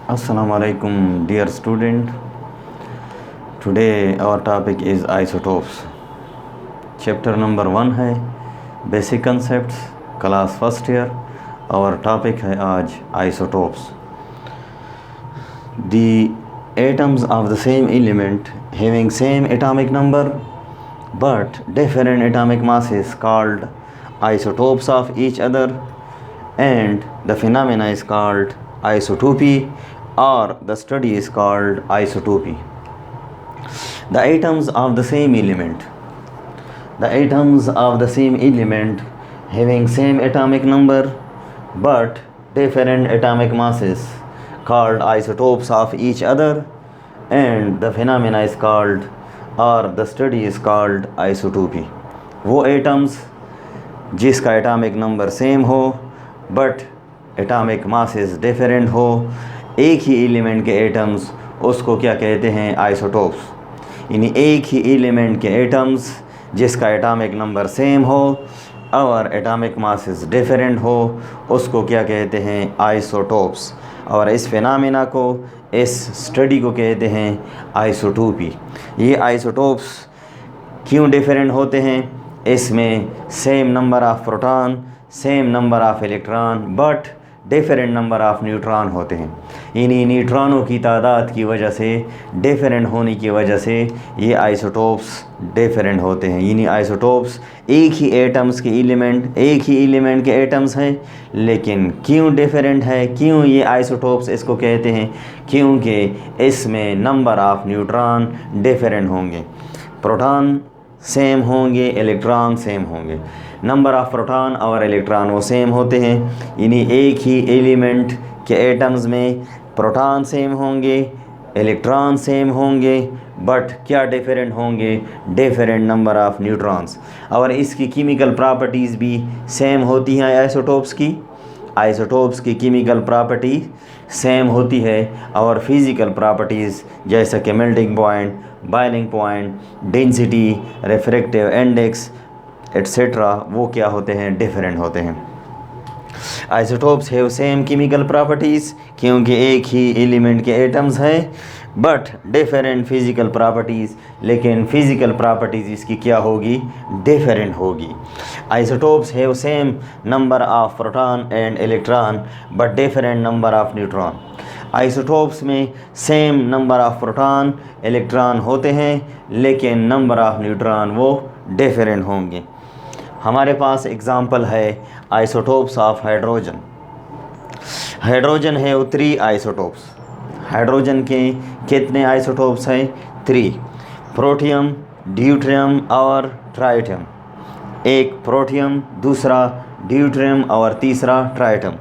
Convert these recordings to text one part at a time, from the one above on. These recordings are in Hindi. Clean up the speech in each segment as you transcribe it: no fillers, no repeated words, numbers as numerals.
Assalamu alaikum, dear student. Today our topic is isotopes. Chapter number 1 है basic concepts, class first year. Our topic है आज isotopes. The atoms of the same element having same atomic number but different atomic masses called isotopes of each other, and the phenomena is called isotopy, or the study is called isotopy. The atoms of the same element having same atomic number but different atomic masses called isotopes of each other, and the phenomena is called, or the study is called isotopy. वो एटम्स जिसका एटॉमिक नंबर सेम हो बट एटॉमिक मासेस डिफरेंट हो, एक ही एलिमेंट के एटम्स, उसको क्या कहते हैं? आइसोटोप्स। यानी एक ही एलिमेंट के एटम्स जिसका एटॉमिक नंबर सेम हो और एटॉमिक मासेस डिफरेंट हो, उसको क्या कहते हैं? आइसोटोप्स। और इस फिनोमेना को, इस स्टडी को कहते हैं आइसोटोपी। ये आइसोटोप्स क्यों डिफरेंट होते हैं? इसमें same number of proton, same number of electron but different number of neutron होते हैं। इन्हीं न्यूट्रॉनों की तादाद की वजह से, डिफरेंट होने की वजह से ये आइसोटोप्स डिफरेंट होते हैं। इन्हीं आइसोटोप्स एक ही एटम्स के एलिमेंट, एक ही एलिमेंट के एटम्स हैं, लेकिन क्यों डिफरेंट है? क्यों ये आइसोटोप्स इसको कहते हैं? क्योंकि इसमें नंबर ऑफ़ न्यूट्रॉन डिफरेंट होंगे, प्रोटॉन सेम होंगे, इलेक्ट्रॉन सेम होंगे। नंबर ऑफ़ प्रोटॉन और इलेक्ट्रॉन वो सेम होते हैं। यानी एक ही एलिमेंट के एटम्स में प्रोटॉन सेम होंगे, इलेक्ट्रॉन सेम होंगे, बट क्या डिफरेंट होंगे? Different number of neutrons. और इसकी केमिकल प्रॉपर्टीज़ भी सेम होती हैं आइसोटोप्स की। आइसोटोप्स की केमिकल प्रॉपर्टी सेम होती है और फिज़िकल प्रॉपर्टीज़ जैसा कि melting point, boiling point, density, refractive index etcetera, वो क्या होते हैं? डिफरेंट होते हैं। Isotopes have same chemical properties क्योंकि एक ही एलिमेंट के एटम्स हैं बट डिफरेंट फिज़िकल प्रॉपर्टीज़, लेकिन फ़िज़िकल प्रॉपर्टीज़ इसकी क्या होगी? डिफरेंट होगी। Isotopes have same number of proton and electron but different number of neutron. Isotopes में same number of proton, electron होते हैं, लेकिन नंबर ऑफ़ न्यूट्रॉन वो डिफरेंट होंगे। हमारे पास एग्ज़ाम्पल है आइसोटोप्स ऑफ हाइड्रोजन। हाइड्रोजन है 3 आइसोटोप्स। हाइड्रोजन के कितने आइसोटोप्स हैं? 3। प्रोटियम, ड्यूटेरियम और ट्राइटियम। एक प्रोटियम, दूसरा ड्यूटेरियम और तीसरा ट्राइटियम।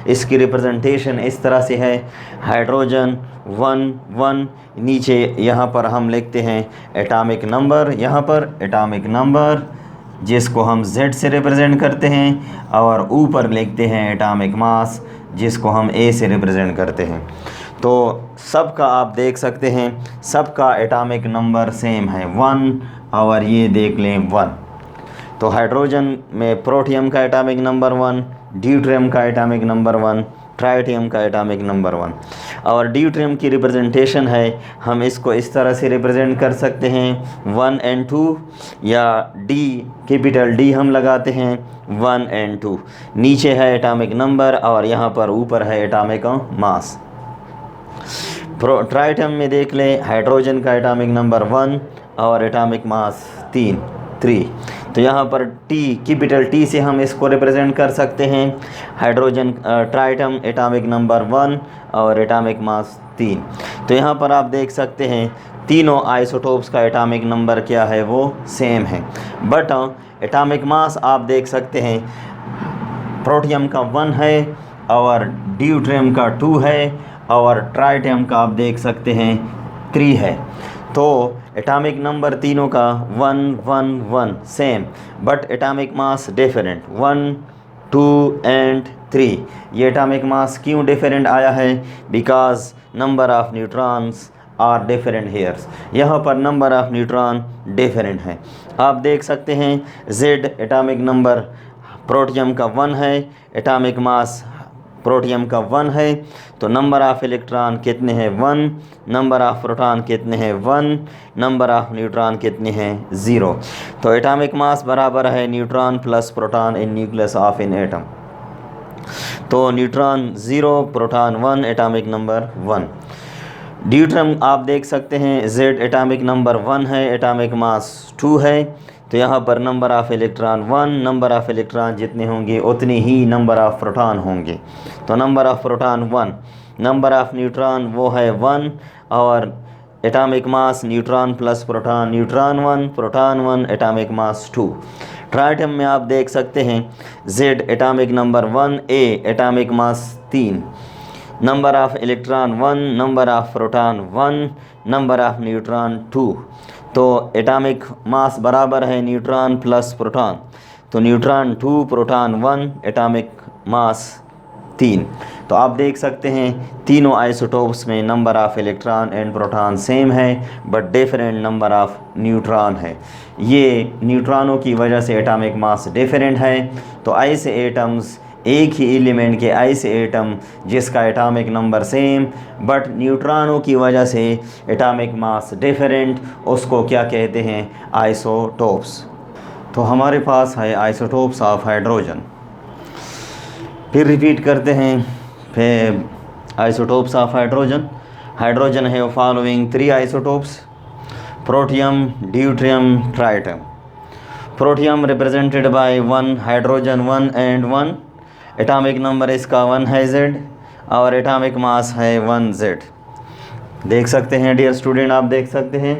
इसकी रिप्रेजेंटेशन इस तरह से है, हाइड्रोजन 1 1, नीचे यहाँ पर हम लिखते हैं एटॉमिक नंबर, यहाँ पर एटॉमिक नंबर जिसको हम Z से रिप्रेजेंट करते हैं, और ऊपर लिखते हैं एटॉमिक मास जिसको हम A से रिप्रेजेंट करते हैं। तो सबका आप देख सकते हैं, सबका एटॉमिक नंबर सेम है 1, और ये देख लें 1। तो हाइड्रोजन में प्रोटियम का एटॉमिक नंबर 1, ड्यूटेरियम का एटॉमिक नंबर 1, ट्राइटियम का एटॉमिक नंबर 1। और ड्यूटेरियम की रिप्रेजेंटेशन है, हम इसको इस तरह से रिप्रेजेंट कर सकते हैं 1 and 2, या D, कैपिटल D हम लगाते हैं 1 and 2। नीचे है एटॉमिक नंबर और यहाँ पर ऊपर है एटॉमिक मास। ट्राइटियम में देख लें, हाइड्रोजन का एटॉमिक नंबर 1 और एटॉमिक मास 3। तो यहाँ पर T, कैपिटल T से हम इसको रिप्रेजेंट कर सकते हैं। हाइड्रोजन ट्राइटियम एटॉमिक नंबर 1 और एटॉमिक मास 3। तो यहाँ पर आप देख सकते हैं तीनों आइसोटोप्स का एटॉमिक नंबर क्या है? वो सेम है, बट एटॉमिक मास आप देख सकते हैं प्रोटियम का 1 है और ड्यूटेरियम का 2 है और ट्राइटियम का आप देख सकते हैं 3 है। तो एटॉमिक नंबर तीनों का 1 1 1 same, but atomic mass different 1 2 and 3। ये एटॉमिक मास क्यों डिफरेंट आया है? Because number of neutrons are different here. यहाँ पर नंबर ऑफ़ न्यूट्रॉन डिफरेंट है। आप देख सकते हैं Z एटॉमिक नंबर प्रोटियम का 1 है, एटॉमिक मास प्रोटियम का 1 है, तो नंबर ऑफ़ इलेक्ट्रॉन कितने हैं 1, नंबर ऑफ़ प्रोटॉन कितने हैं 1, नंबर ऑफ़ न्यूट्रॉन कितने हैं 0। तो एटॉमिक मास बराबर है neutron plus proton in nucleus of in atom. तो neutron 0, proton 1, atomic number 1। Deuterium आप देख सकते हैं Z एटॉमिक नंबर 1 है, एटॉमिक मास 2 है। तो यहाँ पर number of electron 1, number of electron जितने होंगे उतने ही नंबर ऑफ़ प्रोटॉन होंगे। तो number of proton 1, number of neutron वो है 1, और atomic mass neutron plus proton, neutron 1, proton 1, atomic मास 2। ट्राइटियम में आप देख सकते हैं Z atomic number 1, A atomic mass 3, number of electron 1, number of proton 1, number of neutron 2। तो एटॉमिक मास बराबर है न्यूट्रॉन प्लस प्रोटॉन, तो न्यूट्रॉन 2, प्रोटॉन 1, एटॉमिक मास 3। तो आप देख सकते हैं तीनों आइसोटोप्स में number of electron and proton same है, but different number of neutron है। ये न्यूट्रॉनों की वजह से एटॉमिक मास डिफरेंट है। तो ऐसे एटम्स, एक ही एलिमेंट के ऐसे एटम जिसका एटॉमिक नंबर सेम बट न्यूट्रॉनों की वजह से एटॉमिक मास डिफरेंट, उसको क्या कहते हैं, आइसोटोप्स। तो हमारे पास है आइसोटोप्स ऑफ हाइड्रोजन। फिर रिपीट करते हैं, फिर आइसोटोप्स ऑफ हाइड्रोजन। हाइड्रोजन है following 3 isotopes: protium, deuterium, tritium. Protium represented by 1, hydrogen 1 and 1, atomic number इसका 1 है Z, और एटॉमिक मास है 1 Z। देख सकते हैं डियर स्टूडेंट, आप देख सकते हैं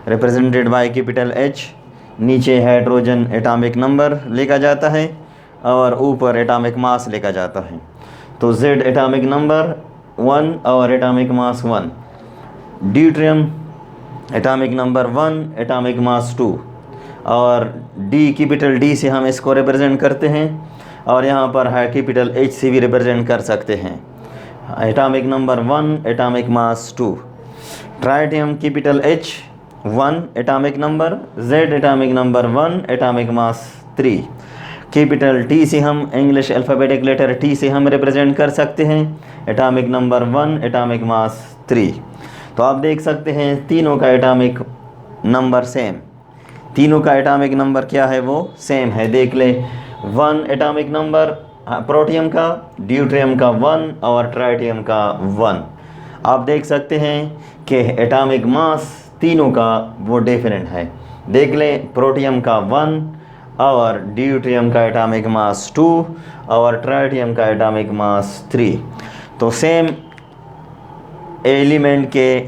रिप्रेजेंटेड बाय कैपिटल H, नीचे हाइड्रोजन एटॉमिक नंबर लिखा जाता है और ऊपर एटॉमिक मास लिखा जाता है। तो Z एटॉमिक नंबर 1 और atomic mass 1। Deuterium atomic number 1, atomic मास 2, और D कैपिटल D से हम इसको रिप्रेजेंट करते हैं, और यहाँ पर है कैपिटल H से भी रिप्रेजेंट कर सकते हैं। एटॉमिक नंबर 1, एटॉमिक मास 2। Tritium capital H 1 atomic number, Z atomic number 1, atomic mass 3। Capital T से हम इंग्लिश अल्फ़ाबेटिक लेटर T से हम रिप्रेजेंट कर सकते हैं, एटॉमिक नंबर 1, एटॉमिक मास 3। तो आप देख सकते हैं तीनों का एटॉमिक नंबर सेम, तीनों का एटॉमिक नंबर क्या है, वो सेम है। देख ले, 1 एटॉमिक नंबर प्रोटियम का, ड्यूट्रियम का 1 और ट्राइटियम का 1। आप देख सकते हैं कि एटॉमिक मास तीनों का वो डिफरेंट है। देख ले, प्रोटियम का 1 और ड्यूट्रियम का एटॉमिक मास 2 और ट्राइटियम का एटॉमिक मास 3। तो सेम एलिमेंट के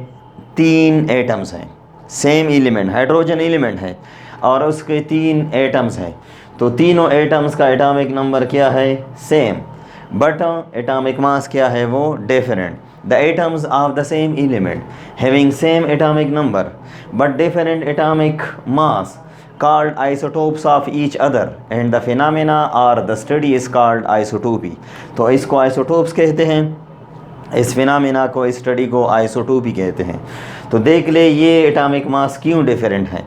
3 एटम्स हैं, सेम एलिमेंट हाइड्रोजन एलिमेंट है और उसके 3 एटम्स हैं। तो तीनों एटम्स का एटॉमिक नंबर क्या है, सेम, बट एटॉमिक मास क्या है, वो different. The atoms of the same element having same atomic number but different atomic mass called isotopes of each other and the phenomena or the study is called isotopy। तो इसको आइसोटोप्स कहते हैं, इस फिनोमेना को, इस स्टडी को आइसोटोपी कहते हैं। तो देख ले, ये एटॉमिक मास क्यों डिफरेंट है,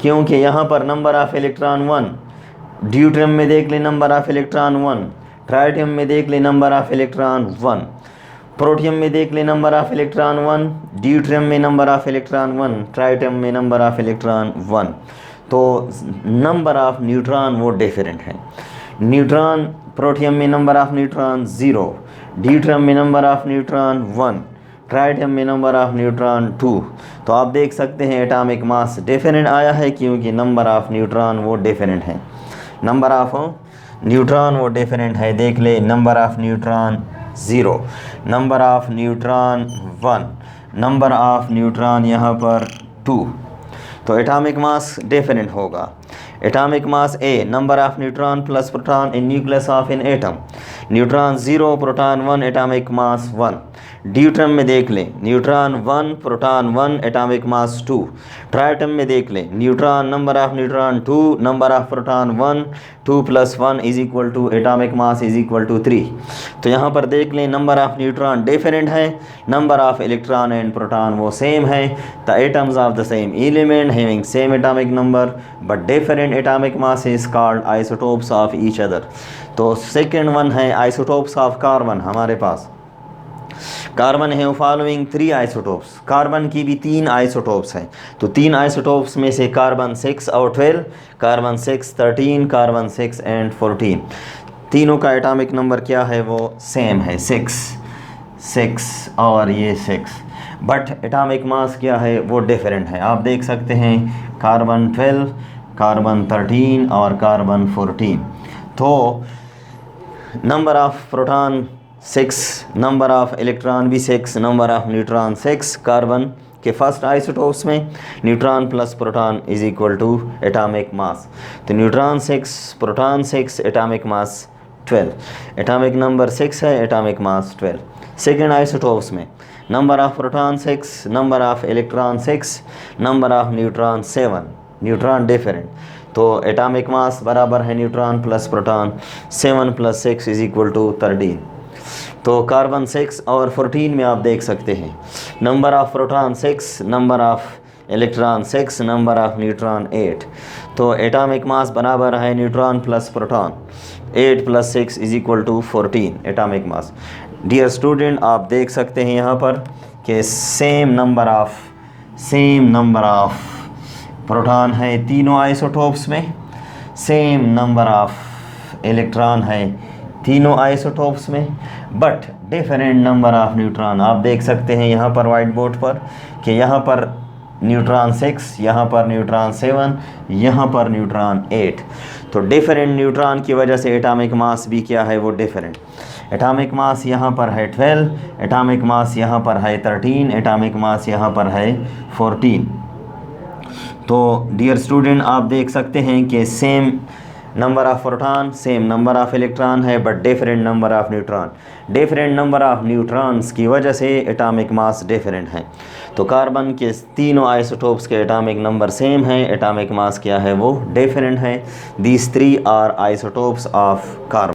क्योंकि यहाँ पर नंबर ऑफ़ इलेक्ट्रॉन 1, ड्यूट्रियम में देख ले नंबर ऑफ़ इलेक्ट्रॉन 1, ट्राइटियम में देख ले नंबर ऑफ़ इलेक्ट्रॉन 1, प्रोटियम में देख ले नंबर ऑफ़ इलेक्ट्रॉन 1, ड्यूट्रियम में नंबर ऑफ़ इलेक्ट्रॉन 1, ट्राइटियम में नंबर ऑफ़ इलेक्ट्रॉन 1। तो नंबर ऑफ़ न्यूट्रॉन वो डिफरेंट है। न्यूट्रॉन, प्रोटियम में नंबर ऑफ़ न्यूट्रॉन 0, ड्यूट्रियम में नंबर ऑफ़ न्यूट्रॉन 1, ट्राइटियम में नंबर ऑफ़ न्यूट्रॉन 2। तो आप देख सकते हैं एटॉमिक मास डिफरेंट आया है क्योंकि नंबर ऑफ़ न्यूट्रॉन वो डिफरेंट है, नंबर ऑफ़ न्यूट्रॉन वो डिफरेंट है। देख ले, number of neutron 0, number of neutron 1, number of neutron यहाँ पर 2। तो एटॉमिक मास डिफरेंट होगा। Atomic mass A, number of neutron plus proton in nucleus of an atom, neutron 0, proton 1, atomic मास 1। ड्यूट्रम में देख लें न्यूट्रॉन 1 प्रोटॉन 1 एटॉमिक मास 2। ट्राइटम में देख लें neutron number of neutron 2 number of proton 1 2 + 1 is equal to atomic mass is equal to 3। तो यहाँ पर देख लें नंबर ऑफ न्यूट्रॉन डिफरेंट है, number of electron and proton वो सेम है। The atoms of the same element having same atomic number but different atomic mass is called isotopes of each other. तो सेकेंड वन है आइसोटोप्स ऑफ कार्बन। हमारे पास कार्बन है फॉलोइंग 3 आइसोटोप्स। कार्बन की भी 3 आइसोटोप्स हैं। तो 3 आइसोटोप्स में से कार्बन 6 और 12, कार्बन 6 13, कार्बन 6 एंड 14, तीनों का एटॉमिक नंबर क्या है वो सेम है 6 और ये 6, बट एटॉमिक मास क्या है वो डिफरेंट है। आप देख सकते हैं कार्बन 12, कार्बन 13 और कार्बन 14। तो number of proton 6, number of electron भी 6, नंबर ऑफ न्यूट्रॉन 6। कार्बन के फर्स्ट आइसोटोप्स में neutron plus proton is equal to atomic mass. तो neutron 6 proton 6 atomic mass 12, atomic number 6 है, एटॉमिक मास 12। सेकेंड आइसोटोप्स में number of proton 6, number of electron 6, number of neutron 7, neutron different. तो एटॉमिक मास बराबर है neutron plus proton, 7 + 6 is equal to 13। तो कार्बन 6 और 14 में आप देख सकते हैं number of proton 6, number of electron 6, number of neutron 8। तो एटॉमिक मास बराबर है neutron plus proton, 8 + 6 is equal to 14 atomic mass. Dear student, आप देख सकते हैं यहाँ पर कि सेम नंबर ऑफ प्रोटॉन है तीनों आइसोटोप्स में, सेम नंबर ऑफ इलेक्ट्रॉन है तीनों आइसोटोप्स में, but different number of neutron. आप देख सकते हैं यहाँ पर वाइट बोर्ड पर कि यहाँ पर न्यूट्रॉन 6, यहाँ पर न्यूट्रॉन 7, यहाँ पर न्यूट्रॉन 8। तो डिफरेंट न्यूट्रॉन की वजह से एटॉमिक मास भी क्या है वो डिफरेंट। एटॉमिक मास यहाँ पर है 12, एटॉमिक मास यहाँ पर है 13, एटॉमिक मास यहाँ पर है 14। तो डियर स्टूडेंट, आप देख सकते हैं कि same number of proton, same number of electron है, but different number of neutron. Different number of neutrons की वजह से एटॉमिक मास डिफरेंट है। तो कार्बन के तीनों आइसोटोप्स के एटॉमिक नंबर सेम है, एटॉमिक मास क्या है वो डिफरेंट है। These 3 are isotopes of carbon.